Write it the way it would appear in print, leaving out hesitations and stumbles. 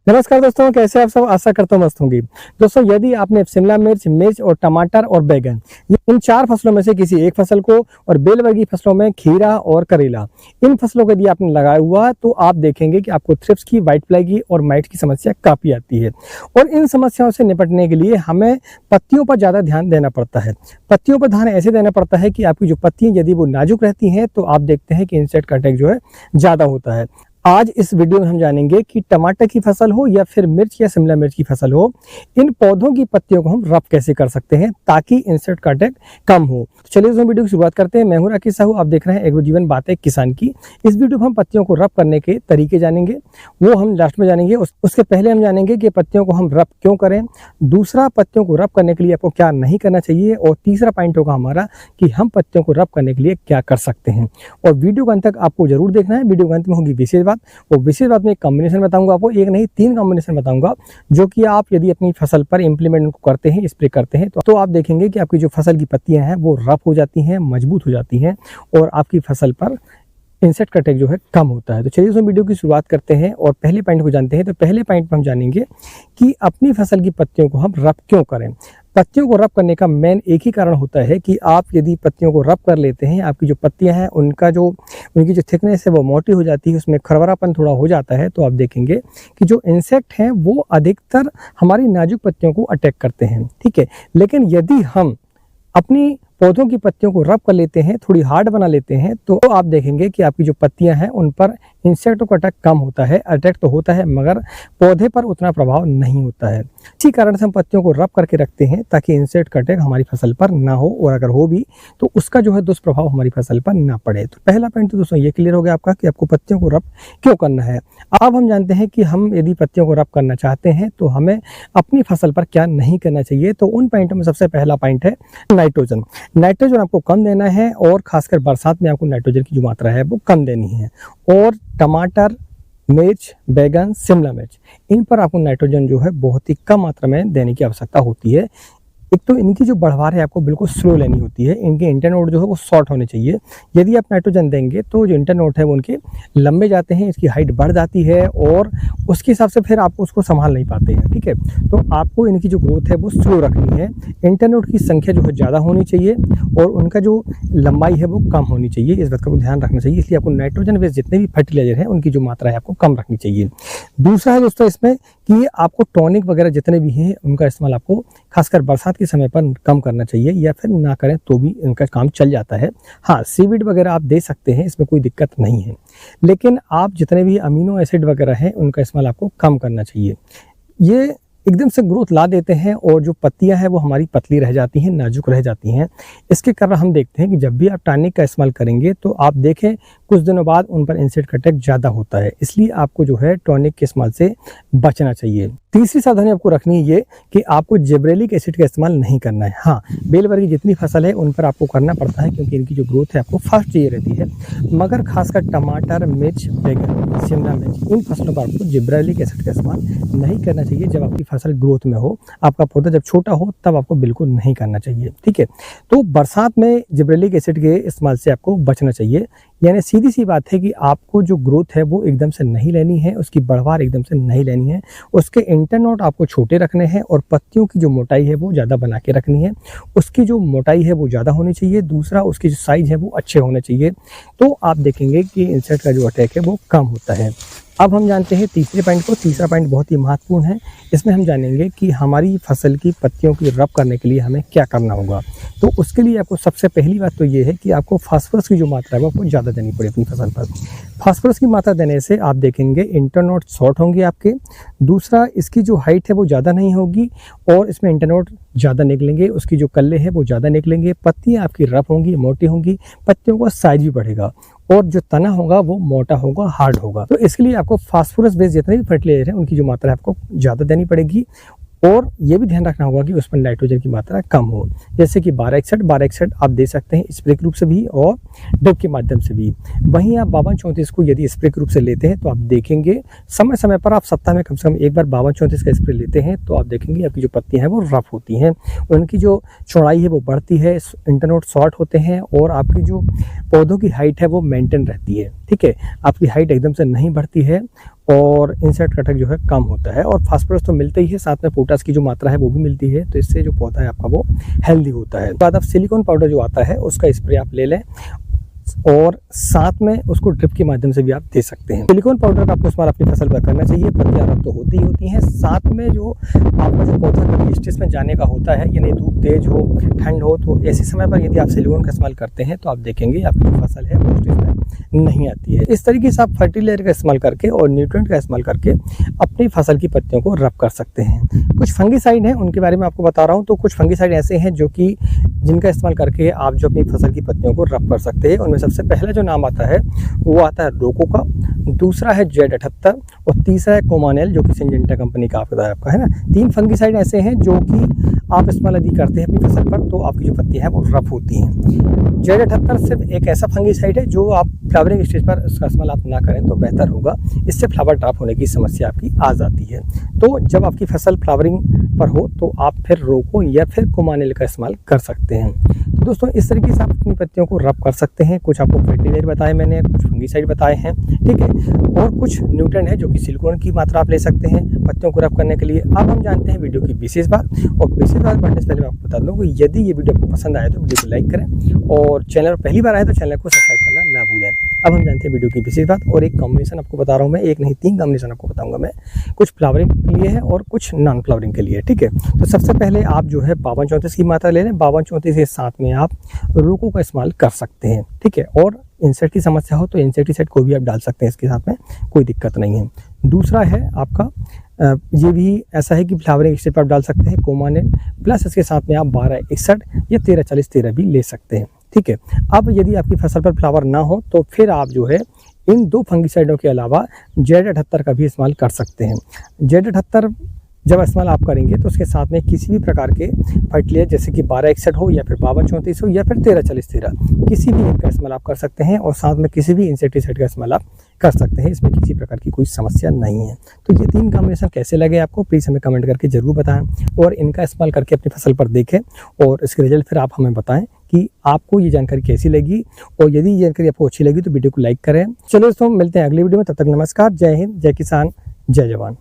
नमस्कार दोस्तों, कैसे आप सब। आशा करता हूँ मस्त होंगे। दोस्तों, यदि आपने शिमला मिर्च, मिर्च और टमाटर और बैगन इन 4 फसलों में से किसी एक फसल को और बेल वर्गीय फसलों में खीरा और करेला इन फसलों को यदि आपने लगाया हुआ तो आप देखेंगे कि आपको थ्रिप्स की, व्हाइट फ्लाई की और माइट की समस्या काफ़ी आती है। और इन समस्याओं से निपटने के लिए हमें पत्तियों पर ज़्यादा ध्यान देना पड़ता है। पत्तियों पर ध्यान ऐसे देना पड़ता है कि आपकी जो पत्तियाँ यदि वो नाजुक रहती हैं तो आप देखते हैं कि इंसेक्ट का अटैक जो है ज़्यादा होता है। आज इस वीडियो में हम जानेंगे कि टमाटर की फसल हो या फिर मिर्च या शिमला मिर्च की फसल हो, इन पौधों की पत्तियों को हम रफ कैसे कर सकते हैं ताकि इंसेक्ट का अटैक कम हो। तो चलिए इस वीडियो की शुरुआत करते हैं। मैं हूं राकेश साहू, आप देख रहे हैं एग्रो जीवन बातें किसान की। इस वीडियो में हम पत्तियों को रफ करने के तरीके जानेंगे, वो हम लास्ट में जानेंगे। उसके पहले हम जानेंगे कि पत्तियों को हम रफ क्यों करें, दूसरा पत्तियों को रफ करने के लिए आपको क्या नहीं करना चाहिए, और तीसरा पॉइंट होगा हमारा कि हम पत्तियों को रफ करने के लिए क्या कर सकते हैं। और वीडियो के अंत तक आपको जरूर देखना है। वीडियो के अंत में होगी विशेष बात, और विशेष बात में एक कॉम्बिनेशन बताऊंगा आपको, एक नहीं 3 कॉम्बिनेशन बताऊंगा जो कि आप यदि अपनी फसल पर इंप्लीमेंट उनको करते हैं, स्प्रे करते हैं तो आप देखेंगे कि आपकी जो फसल की पत्तियां हैं वो रफ हो जाती हैं, मजबूत हो जाती हैं और आपकी फसल पर इंसेक्ट का अटैक जो है कम होता है। तो चलिए उस वीडियो की शुरुआत करते हैं और पहले पॉइंट को जानते हैं। तो पहले पॉइंट पर हम जानेंगे कि अपनी फसल की पत्तियों को हम रफ क्यों करें। पत्तियों को रफ करने का मेन एक ही कारण होता है कि आप यदि पत्तियों को रफ कर लेते हैं, आपकी जो पत्तियां हैं उनकी जो थिकनेस है वो मोटी हो जाती है, उसमें खरवरापन थोड़ा हो जाता है, तो आप देखेंगे कि जो इंसेक्ट हैं वो अधिकतर हमारी नाजुक पत्तियों को अटैक करते हैं। ठीक है, लेकिन यदि हम अपनी पौधों की पत्तियों को रफ कर लेते हैं, थोड़ी हार्ड बना लेते हैं, तो आप देखेंगे कि आपकी जो पत्तियां हैं उन पर इंसेक्टों का अटैक कम होता है। अटैक तो होता है मगर पौधे पर उतना प्रभाव नहीं होता है। इसी कारण से हम पत्तियों को रफ करके रखते हैं ताकि इंसेक्ट का अटैक हमारी फसल पर ना हो, और अगर हो भी तो उसका जो है दुष्प्रभाव हमारी फसल पर ना पड़े। तो पहला पॉइंट तो दोस्तों ये क्लियर हो गया आपका कि आपको पत्तियों को रफ क्यों करना है। अब हम जानते हैं कि हम यदि पत्तियों को रफ करना चाहते हैं तो हमें अपनी फसल पर क्या नहीं करना चाहिए। तो उन पॉइंटों में सबसे पहला पॉइंट है नाइट्रोजन। नाइट्रोजन आपको कम देना है, और खासकर बरसात में आपको नाइट्रोजन की जो मात्रा है वो कम देनी है। और टमाटर, मिर्च, बैगन, शिमला मिर्च इन पर आपको नाइट्रोजन जो है बहुत ही कम मात्रा में देने की आवश्यकता होती है। एक तो इनकी जो बढ़वार है आपको बिल्कुल स्लो लेनी होती है, इनके इंटरनोड जो है वो शॉर्ट होने चाहिए। यदि आप नाइट्रोजन देंगे तो जो इंटरनोड है वो उनके लंबे जाते हैं, इसकी हाइट बढ़ जाती है और उसके हिसाब से फिर आप उसको संभाल नहीं पाते हैं। ठीक है, तो आपको इनकी जो ग्रोथ है वो स्लो रखनी है। इंटरनोड की संख्या जो है ज़्यादा होनी चाहिए और उनका जो लंबाई है वो कम होनी चाहिए, इस बात का ध्यान रखना चाहिए। इसलिए आपको नाइट्रोजन बेस्ड जितने भी फर्टिलाइजर है उनकी जो मात्रा है आपको कम रखनी चाहिए। दूसरा है दोस्तों इसमें कि आपको टॉनिक वगैरह जितने भी हैं उनका इस्तेमाल आपको खासकर बरसात के समय पर कम करना चाहिए, या फिर ना करें तो भी इनका काम चल जाता है। हाँ, सीवीड वगैरह आप दे सकते हैं, इसमें कोई दिक्कत नहीं है, लेकिन आप जितने भी अमीनो एसिड वगैरह हैं उनका इस्तेमाल आपको कम करना चाहिए। ये एकदम से ग्रोथ ला देते हैं और जो पत्तियां हैं वो हमारी पतली रह जाती हैं, नाजुक रह जाती हैं। इसके कारण हम देखते हैं कि जब भी आप टॉनिक का इस्तेमाल करेंगे तो आप देखें कुछ दिनों बाद उन पर इंसेक्ट का अटैक ज़्यादा होता है। इसलिए आपको जो है टॉनिक के इस्तेमाल से बचना चाहिए। तीसरी सावधानी आपको रखनी है ये कि आपको जिब्रेलिक एसिड का इस्तेमाल नहीं करना है। हाँ, बेल वर्गीय जितनी फसल है उन पर आपको करना पड़ता है क्योंकि इनकी जो ग्रोथ है आपको फास्ट चाहिए रहती है, मगर खासकर टमाटर, मिर्च, बैगन, शिमला मिर्च इन फसलों पर आपको जिब्रेलिक एसिड का इस्तेमाल नहीं करना चाहिए। जब आपकी फसल ग्रोथ में हो, आपका पौधा जब छोटा हो, तब आपको बिल्कुल नहीं करना चाहिए। ठीक है, तो बरसात में जिब्रेलिक एसिड के इस्तेमाल से आपको बचना चाहिए। यानी सीधी सी बात है कि आपको जो ग्रोथ है वो एकदम से नहीं लेनी है, उसकी बढ़वार एकदम से नहीं लेनी है, उसके इंटरनोड आपको छोटे रखने हैं और पत्तियों की जो मोटाई है वो ज़्यादा बना के रखनी है। उसकी जो मोटाई है वो ज़्यादा होनी चाहिए, दूसरा उसकी जो साइज़ है वो अच्छे होने चाहिए, तो आप देखेंगे कि इंसेक्ट का जो अटैक है वो कम होता है। अब हम जानते हैं तीसरे पॉइंट को। तीसरा पॉइंट बहुत ही महत्वपूर्ण है। इसमें हम जानेंगे कि हमारी फसल की पत्तियों की रफ करने के लिए हमें क्या करना होगा। तो उसके लिए आपको सबसे पहली बात तो ये है कि आपको फास्फोरस की जो मात्रा है वो आपको ज़्यादा देनी पड़े अपनी फसल पर। फास्फोरस की मात्रा देने से आप देखेंगे इंटरनोड शॉर्ट होंगे आपके, दूसरा इसकी जो हाइट है वो ज़्यादा नहीं होगी और इसमें इंटरनोड ज़्यादा निकलेंगे, उसकी जो कल्ले हैं वो ज़्यादा निकलेंगे, पत्तियाँ आपकी रफ होंगी, मोटी होंगी, पत्तियों का साइज भी बढ़ेगा और जो तना होगा वो मोटा होगा, हार्ड होगा। तो इसके लिए आपको फास्फोरस बेस्ड जितने भी फर्टिलाइजर हैं उनकी जो मात्रा है आपको ज़्यादा देनी पड़ेगी, और ये भी ध्यान रखना होगा कि उसमें नाइट्रोजन की मात्रा कम हो। जैसे कि 1261 आप दे सकते हैं स्प्रे के रूप से भी और ड्रिप के माध्यम से भी। वहीं आप 5234 को यदि स्प्रे के रूप से लेते हैं तो आप देखेंगे समय समय पर आप सप्ताह में कम से कम एक बार 5234 का स्प्रे लेते हैं तो आप देखेंगे आपकी जो पत्तियां हैं वो रफ होती हैं, उनकी जो चौड़ाई है वो बढ़ती है, इंटरनोड शॉर्ट होते हैं और आपकी जो पौधों की हाइट है वो मेंटेन रहती है। ठीक है, आपकी हाइट एकदम से नहीं बढ़ती है और इंसेक्ट का अटैक जो है कम होता है। और फास्फोरस तो मिलता ही है, साथ में पोटास की जो मात्रा है वो भी मिलती है, तो इससे जो पौधा है आपका वो हेल्दी होता है। बाद आप सिलिकॉन पाउडर जो आता है उसका स्प्रे आप ले लें और साथ में उसको ड्रिप के माध्यम से भी आप दे सकते हैं। सिलिकॉन पाउडर का आपको इस्तेमाल अपनी फसल पर करना चाहिए। पत्तियां रफ तो होती ही होती हैं, साथ में जो आपका जो पौधा कभी स्टेज में जाने का होता है, यानी धूप तेज हो, ठंड हो, तो ऐसे समय पर यदि आप सिलिकॉन का इस्तेमाल करते हैं तो आप देखेंगे आपकी जो फसल है वो स्टेज में नहीं आती है। इस तरीके से आप फर्टिलाइजर का इस्तेमाल करके और न्यूट्रिएंट का इस्तेमाल करके अपनी फसल की पत्तियों को रफ कर सकते हैं। कुछ फंगिसाइड हैं, उनके बारे में आपको बता रहा हूँ। तो कुछ फंगिसाइड ऐसे हैं जो कि जिनका इस्तेमाल करके आप जो अपनी फसल की पत्तियों को रफ कर सकते हैं। उनमें सबसे पहला जो नाम आता है वो आता है रोको का, दूसरा है Z78 और तीसरा है कोमानेल जो कि सिंजेंटा कंपनी का आपका है ना। 3 फंगिसाइड ऐसे हैं जो कि आप इस्तेमाल यदि करते हैं अपनी फसल पर तो आपकी जो पत्तियां हैं वो रफ होती हैं। Z78 सिर्फ एक ऐसा फंगिसाइड है जो आप फ्लावरिंग स्टेज पर इसका इस्तेमाल आप ना करें तो बेहतर होगा, इससे फ्लावर ड्रॉप होने की समस्या आपकी आ जाती है। तो जब आपकी फसल फ्लावरिंग पर हो तो आप फिर रोको या फिर कोमानेल का इस्तेमाल कर सकते हैं। तो दोस्तों इस तरीके से आप अपनी पत्तियों को रफ कर सकते हैं। कुछ आपको फर्टिलाइजर बताए मैंने, कुछ फंगिसाइड बताए हैं, ठीक है, और कुछ न्यूट्रिएंट है जो कि सिलिकॉन की मात्रा आप ले सकते हैं पत्तियों को रफ करने के लिए। अब हम जानते हैं वीडियो की विशेष बात, और विशेष बात बढ़ने से पहले मैं आपको बता दूं कि यदि ये वीडियो आपको पसंद आए तो वीडियो को लाइक करें और चैनल पर पहली बार आए तो चैनल को सब्सक्राइब करना ना भूलें। अब हम जानते हैं वीडियो की विशेष बात, और एक कॉम्बिनेशन आपको बता रहा हूँ मैं, एक नहीं 3 कॉम्बिनेशन आपको बताऊंगा मैं, कुछ फ्लावरिंग के लिए है और कुछ नॉन फ्लावरिंग के लिए, ठीक है। तो सबसे पहले आप जो है 52-34 की मात्रा ले लें। 52-34 के साथ में आप रोको का इस्तेमाल कर सकते हैं, ठीक है। और इंसेक्ट की समस्या हो तो इंसेक्टिसाइड को भी आप डाल सकते हैं इसके साथ में, कोई दिक्कत नहीं है। दूसरा है आपका ये भी ऐसा है कि फ्लावरिंग स्टेज पर आप डाल सकते हैं कोमानेल, प्लस इसके साथ में आप 1261 या 1340-13 भी ले सकते हैं, ठीक है। अब यदि आपकी फसल पर फ्लावर ना हो तो फिर आप जो है इन 2 फंगिसाइडों के अलावा Z78 का भी इस्तेमाल कर सकते हैं। Z78 जब इस्तेमाल आप करेंगे तो उसके साथ में किसी भी प्रकार के फर्टिलाइजर जैसे कि 1261 हो या फिर 52-34 हो या फिर 1340-13, किसी भी एक का इस्तेमाल आप कर सकते हैं और साथ में किसी भी इंसेक्टिसाइड का इस्तेमाल आप कर सकते हैं। इसमें किसी प्रकार की कोई समस्या नहीं है। तो ये 3 कॉम्बिनेशन कैसे लगे आपको प्लीज़ हमें कमेंट करके ज़रूर बताएं और इनका इस्तेमाल करके अपनी फसल पर देखें और इसके रिजल्ट फिर आप हमें बताएं कि आपको ये जानकारी कैसी लगी, और यदि ये जानकारी आपको अच्छी लगी तो वीडियो को लाइक करें। चलो दोस्तों मिलते हैं अगली वीडियो में, तब तक नमस्कार, जय हिंद, जय किसान, जय जवान।